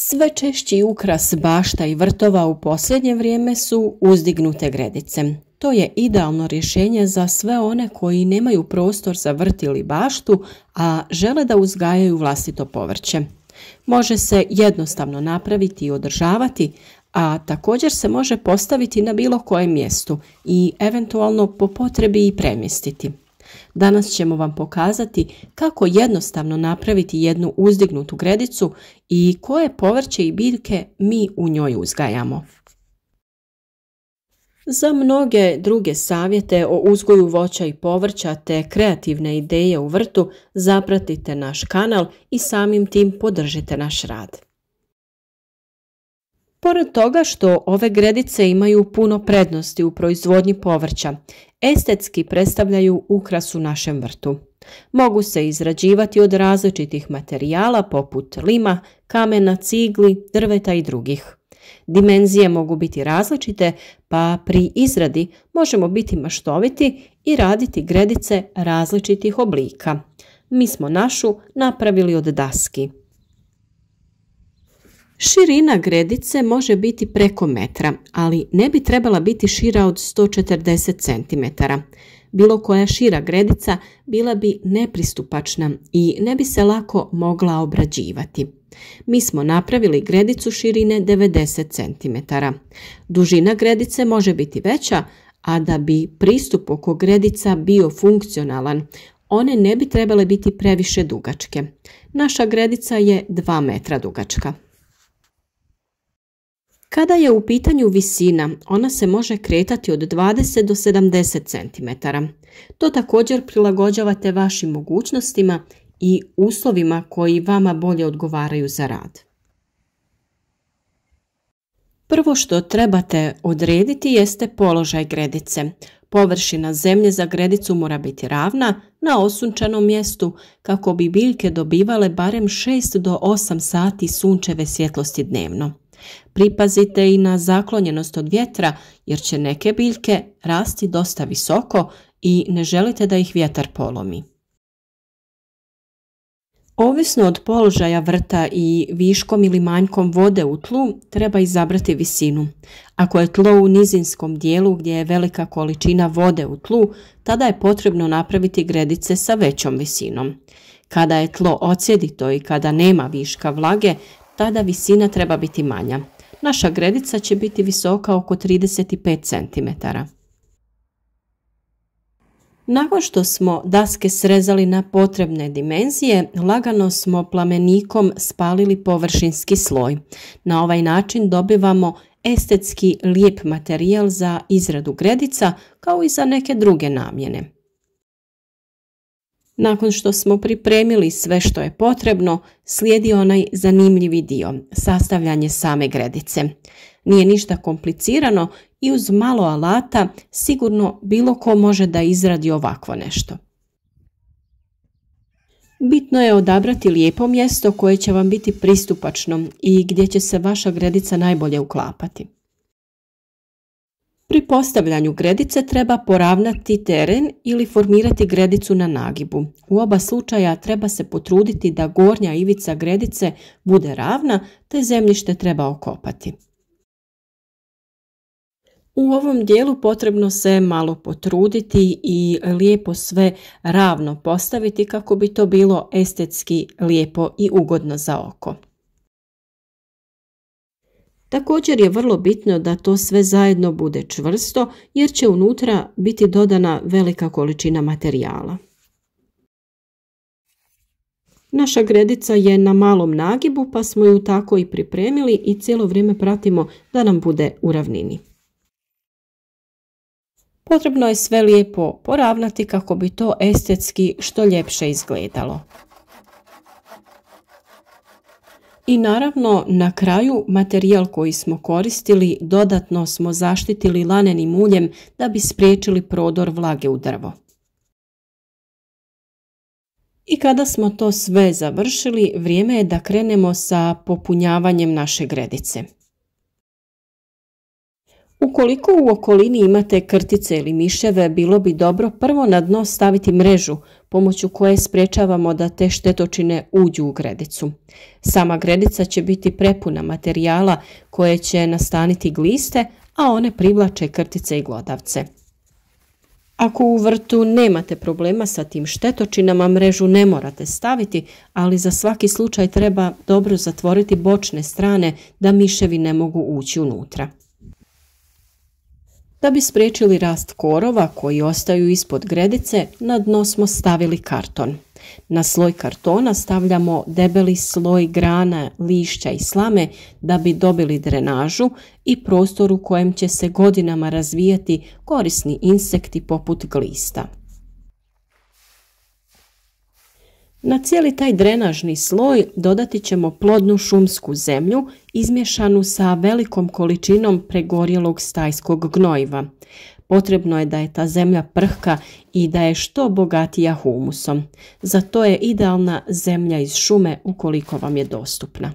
Sve češći ukras bašta i vrtova u posljednje vrijeme su uzdignute gredice. To je idealno rješenje za sve one koji nemaju prostor za vrt ili baštu, a žele da uzgajaju vlastito povrće. Može se jednostavno napraviti i održavati, a također se može postaviti na bilo kojem mjestu i eventualno po potrebi i premjestiti. Danas ćemo vam pokazati kako jednostavno napraviti jednu uzdignutu gredicu i koje povrće i biljke mi u njoj uzgajamo. Za mnoge druge savjete o uzgoju voća i povrća te kreativne ideje u vrtu zapratite naš kanal i samim tim podržite naš rad. Pored toga što ove gredice imaju puno prednosti u proizvodnji povrća, estetski predstavljaju ukras u našem vrtu. Mogu se izrađivati od različitih materijala poput lima, kamena, cigli, drveta i drugih. Dimenzije mogu biti različite, pa pri izradi možemo biti maštoviti i raditi gredice različitih oblika. Mi smo našu napravili od daski. Širina gredice može biti preko metra, ali ne bi trebala biti šira od 140 cm. Bilo koja šira gredica bila bi nepristupačna i ne bi se lako mogla obrađivati. Mi smo napravili gredicu širine 90 cm. Dužina gredice može biti veća, a da bi pristup oko gredica bio funkcionalan, one ne bi trebale biti previše dugačke. Naša gredica je 2 metra dugačka. Kada je u pitanju visina, ona se može kretati od 20 do 70 cm. To također prilagođavate vašim mogućnostima i uslovima koji vama bolje odgovaraju za rad. Prvo što trebate odrediti jeste položaj gredice. Površina zemlje za gredicu mora biti ravna na osunčanom mjestu kako bi biljke dobivale barem 6 do 8 sati sunčeve svjetlosti dnevno. Pripazite i na zaklonjenost od vjetra jer će neke biljke rasti dosta visoko i ne želite da ih vjetar polomi. Ovisno od položaja vrta i viškom ili manjkom vode u tlu treba izabrati visinu. Ako je tlo u nizinskom dijelu gdje je velika količina vode u tlu, tada je potrebno napraviti gredice sa većom visinom. Kada je tlo odsjedito i kada nema viška vlage, tada visina treba biti manja. Naša gredica će biti visoka oko 35 cm. Nakon što smo daske srezali na potrebne dimenzije, lagano smo plamenikom spalili površinski sloj. Na ovaj način dobivamo estetski lijep materijal za izradu gredica kao i za neke druge namjene. Nakon što smo pripremili sve što je potrebno, slijedi onaj zanimljivi dio, sastavljanje same gredice. Nije ništa komplicirano i uz malo alata sigurno bilo ko može da izradi ovakvo nešto. Bitno je odabrati lijepo mjesto koje će vam biti pristupačno i gdje će se vaša gredica najbolje uklapati. Pri postavljanju gredice treba poravnati teren ili formirati gredicu na nagibu. U oba slučaja treba se potruditi da gornja ivica gredice bude ravna te zemljište treba okopati. U ovom dijelu potrebno se malo potruditi i lijepo sve ravno postaviti kako bi to bilo estetski lijepo i ugodno za oko. Također je vrlo bitno da to sve zajedno bude čvrsto jer će unutra biti dodana velika količina materijala. Naša gredica je na malom nagibu pa smo ju tako i pripremili i cijelo vrijeme pratimo da nam bude u ravnini. Potrebno je sve lijepo poravnati kako bi to estetski što ljepše izgledalo. I naravno, na kraju materijal koji smo koristili dodatno smo zaštitili lanenim uljem da bi spriječili prodor vlage u drvo. I kada smo to sve završili, vrijeme je da krenemo sa popunjavanjem naše gredice. Ukoliko u okolini imate krtice ili miševe, bilo bi dobro prvo na dno staviti mrežu, pomoću koje sprečavamo da te štetočine uđu u gredicu. Sama gredica će biti prepuna materijala koje će nastaniti gliste, a one privlače krtice i glodavce. Ako u vrtu nemate problema sa tim štetočinama, mrežu ne morate staviti, ali za svaki slučaj treba dobro zatvoriti bočne strane da miševi ne mogu ući unutra. Da bi spriječili rast korova koji ostaju ispod gredice, na dno smo stavili karton. Na sloj kartona stavljamo debeli sloj grana, lišća i slame da bi dobili drenažu i prostor u kojem će se godinama razvijati korisni insekti poput glista. Na cijeli taj drenažni sloj dodati ćemo plodnu šumsku zemlju izmješanu sa velikom količinom pregorjelog stajskog gnojiva. Potrebno je da je ta zemlja prhka i da je što bogatija humusom. Za to je idealna zemlja iz šume ukoliko vam je dostupna.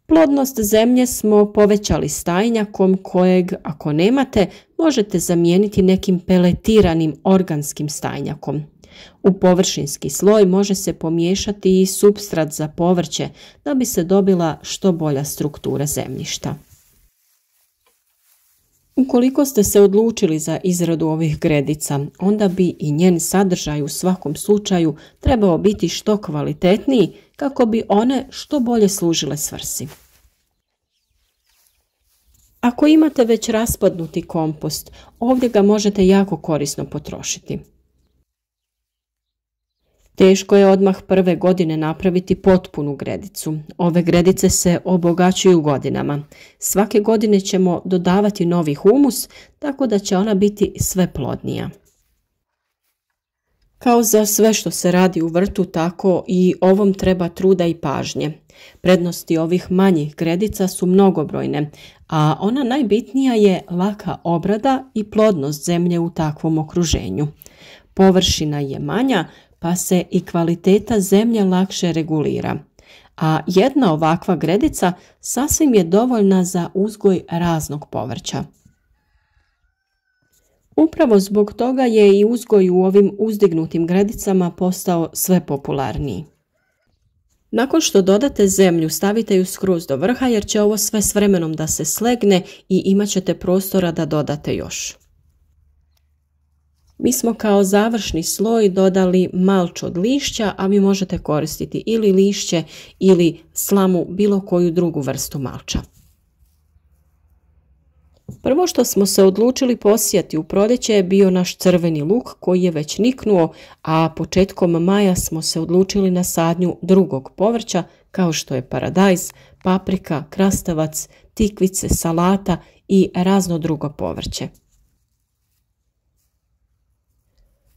Plodnost zemlje smo povećali stajnjakom kojeg, ako nemate, možete zamijeniti nekim peletiranim organskim stajnjakom. U površinski sloj može se pomiješati i supstrat za povrće da bi se dobila što bolja struktura zemljišta. Ukoliko ste se odlučili za izradu ovih gredica, onda bi i njen sadržaj u svakom slučaju trebao biti što kvalitetniji kako bi one što bolje služile svrsi. Ako imate već raspadnuti kompost, ovdje ga možete jako korisno potrošiti. Teško je odmah prve godine napraviti potpunu gredicu. Ove gredice se obogaćuju godinama. Svake godine ćemo dodavati novi humus, tako da će ona biti sve plodnija. Kao za sve što se radi u vrtu, tako i ovom treba truda i pažnje. Prednosti ovih manjih gredica su mnogobrojne, a ona najbitnija je laka obrada i plodnost zemlje u takvom okruženju. Površina je manja, pa se i kvaliteta zemlje lakše regulira. A jedna ovakva gredica sasvim je dovoljna za uzgoj raznog povrća. Upravo zbog toga je i uzgoj u ovim uzdignutim gredicama postao sve popularniji. Nakon što dodate zemlju, stavite ju skroz do vrha jer će ovo sve s vremenom da se slegne i imat ćete prostora da dodate još. Mi smo kao završni sloj dodali malč od lišća, a vi možete koristiti ili lišće ili slamu, bilo koju drugu vrstu malča. Prvo što smo se odlučili posijati u proljeće je bio naš crveni luk koji je već niknuo, a početkom maja smo se odlučili na sadnju drugog povrća kao što je paradajz, paprika, krastavac, tikvice, salata i razno drugo povrće.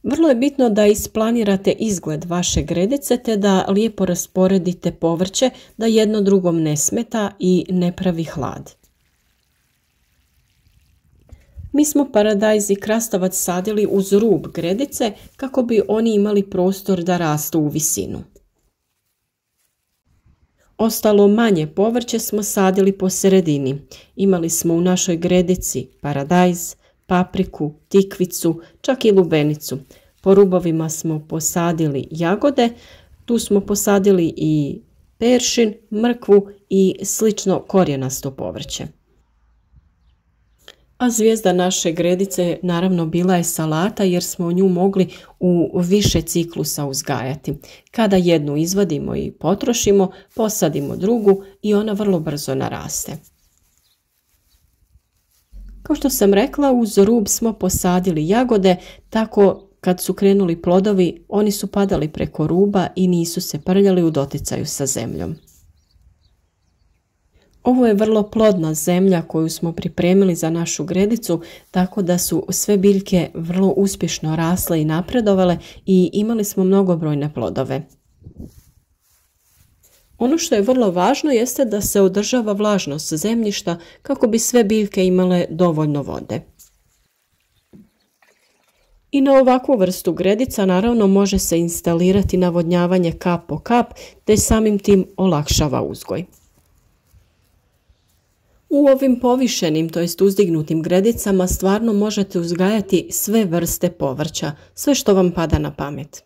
Vrlo je bitno da isplanirate izgled vaše gredice te da lijepo rasporedite povrće da jedno drugom ne smeta i ne pravi hlad. Mi smo paradajz i krastavac sadili uz rub gredice kako bi oni imali prostor da rastu u visinu. Ostalo manje povrće smo sadili po sredini. Imali smo u našoj gredici paradajz, papriku, tikvicu, čak i lubenicu. Po rubovima smo posadili jagode, tu smo posadili i peršin, mrkvu i slično korijenasto povrće. A zvijezda naše gredice naravno bila je salata jer smo nju mogli u više ciklusa uzgajati. Kada jednu izvadimo i potrošimo, posadimo drugu i ona vrlo brzo naraste. Kao što sam rekla, uz rub smo posadili jagode, tako kad su krenuli plodovi, oni su padali preko ruba i nisu se prljali u doticaju sa zemljom. Ovo je vrlo plodna zemlja koju smo pripremili za našu gredicu, tako da su sve biljke vrlo uspješno rasle i napredovale i imali smo mnogobrojne plodove. Ono što je vrlo važno jeste da se održava vlažnost zemljišta kako bi sve biljke imale dovoljno vode. I na ovakvu vrstu gredica naravno može se instalirati navodnjavanje kap po kap te samim tim olakšava uzgoj. U ovim povišenim, to jest uzdignutim gredicama stvarno možete uzgajati sve vrste povrća, sve što vam pada na pamet.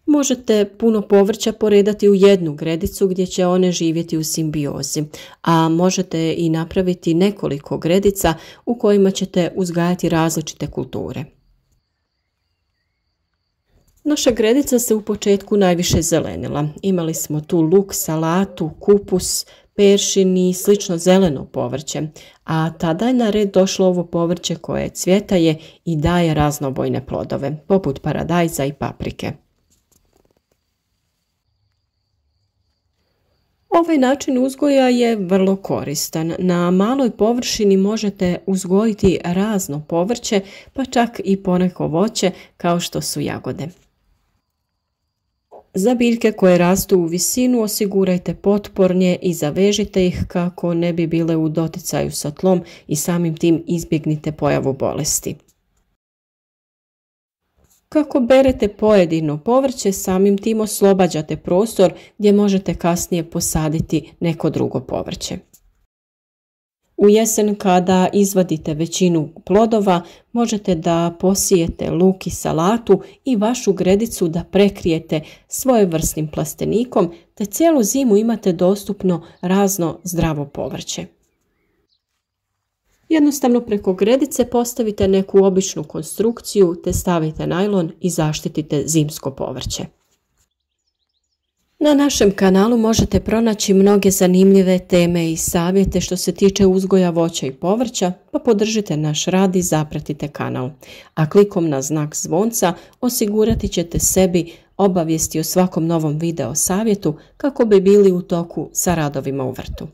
Možete puno povrća poredati u jednu gredicu gdje će one živjeti u simbiozi, a možete i napraviti nekoliko gredica u kojima ćete uzgajati različite kulture. Naša gredica se u početku najviše zelenila. Imali smo tu luk, salatu, kupus, peršin i slično zeleno povrće, a tada je na red došlo ovo povrće koje cvjetaje i daje raznobojne plodove, poput paradajza i paprike. Ovaj način uzgoja je vrlo koristan. Na maloj površini možete uzgojiti razno povrće, pa čak i poneko voće kao što su jagode. Za biljke koje rastu u visinu osigurajte potpornje i zavežite ih kako ne bi bile u doticaju sa tlom i samim tim izbjegnite pojavu bolesti. Kako berete pojedino povrće, samim tim oslobađate prostor gdje možete kasnije posaditi neko drugo povrće. U jesen kada izvadite većinu plodova, možete da posijete luk i salatu i vašu gredicu da prekrijete svojevrsnim plastenikom, te cijelu zimu imate dostupno razno zdravo povrće. Jednostavno preko gredice postavite neku običnu konstrukciju te stavite najlon i zaštitite zimsko povrće. Na našem kanalu možete pronaći mnoge zanimljive teme i savjete što se tiče uzgoja voća i povrća, pa podržite naš rad i zapratite kanal. A klikom na znak zvonca osigurati ćete sebi obavijesti o svakom novom video savjetu kako bi bili u toku sa radovima u vrtu.